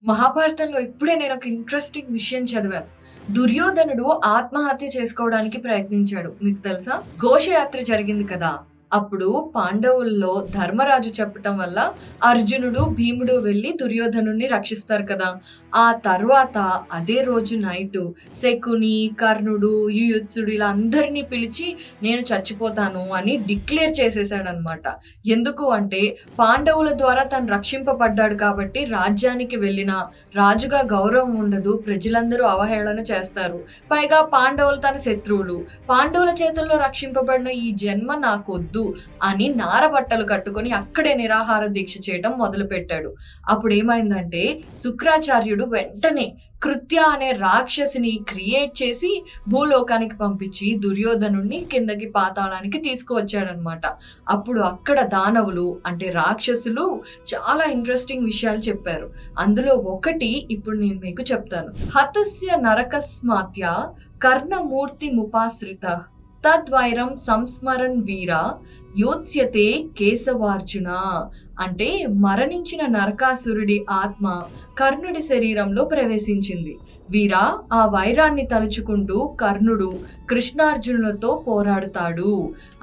మహాభారతంలో ఇప్పుడే నేను ఒక ఇంట్రెస్టింగ్ విషయం చదివాను. దుర్యోధనుడు ఆత్మహత్య చేసుకోవడానికి ప్రయత్నించాడు. మీకు తెలుసా? ఘోషయాత్ర జరిగింది కదా! అప్పుడు పాండవుల్లో ధర్మరాజు చెప్పటం వల్ల అర్జునుడు, భీముడు వెళ్లి దుర్యోధనుడిని రక్షిస్తారు కదా! ఆ తర్వాత అదే రోజు నైటు శకుని, కర్ణుడు, యుయుత్సుడు ఇలా అందరినీ పిలిచి నేను చచ్చిపోతాను అని డిక్లేర్ చేసేసాడనమాట. ఎందుకు అంటే పాండవుల ద్వారా తను రక్షింపబడ్డాడు కాబట్టి రాజ్యానికి వెళ్ళినా రాజుగా గౌరవం ఉండదు, ప్రజలందరూ అవహేళన చేస్తారు. పైగా పాండవులు తన శత్రువులు. పాండవుల చేతుల్లో రక్షింపబడిన ఈ జన్మ నాకొద్దు అని నారబట్టలు కట్టుకొని అక్కడే నిరాహార దీక్ష చేయడం మొదలుపెట్టాడు. అప్పుడు ఏమైందంటే శుక్రాచార్యుడు వెంటనే కృత్య అనే రాక్షసిని క్రియేట్ చేసి భూలోకానికి పంపించి దుర్యోధనుడిని కిందకి పాతాళానికి తీసుకువచ్చాడనమాట. అప్పుడు అక్కడ దానవులు అంటే రాక్షసులు చాలా ఇంట్రెస్టింగ్ విషయాలు చెప్పారు. అందులో ఒకటి ఇప్పుడు నేను మీకు చెప్తాను. హతస్య నరకస్మాత్య కర్ణమూర్తి ముపాశ్రిత తద్వైరం సంస్మరన్ వీర యోత్స్యతే కేశవార్జున. అంటే మరణించిన నరకాసురుడి ఆత్మ కర్ణుడి శరీరంలో ప్రవేశించింది. వీరా, ఆ వైరాన్ని తలుచుకుంటూ కర్ణుడు కృష్ణార్జునులతో పోరాడుతాడు.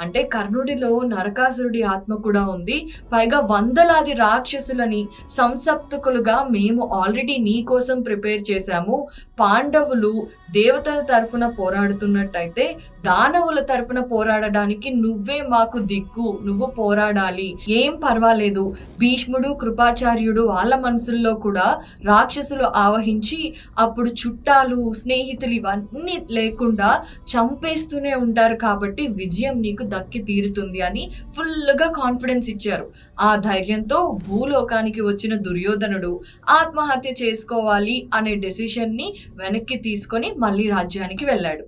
అంటే కర్ణుడిలో నరకాసురుడి ఆత్మ కూడా ఉంది. పైగా వందలాది రాక్షసులని సంసప్తకులుగా మేము ఆల్రెడీ నీ కోసం ప్రిపేర్ చేశాము. పాండవులు దేవతల తరఫున పోరాడుతున్నట్టయితే దానవుల తరఫున పోరాడడానికి నువ్వే మాకు దిక్కు, నువ్వు పోరాడాలి, ఏం పర్వాలేదు. భీష్ముడు, కృపాచార్యుడు వాళ్ళ మనసుల్లో కూడా రాక్షసులు ఆవహించి అప్పుడు చుట్టాలు, స్నేహితులు ఇవన్నీ లేకుండా చంపేస్తూనే ఉంటారు కాబట్టి విజయం నీకు దక్కి తీరుతుంది అని ఫుల్గా కాన్ఫిడెన్స్ ఇచ్చారు. ఆ ధైర్యంతో భూలోకానికి వచ్చిన దుర్యోధనుడు ఆత్మహత్య చేసుకోవాలి అనే డెసిషన్ని వెనక్కి తీసుకొని మళ్ళీ రాజ్యానికి వెళ్ళాడు.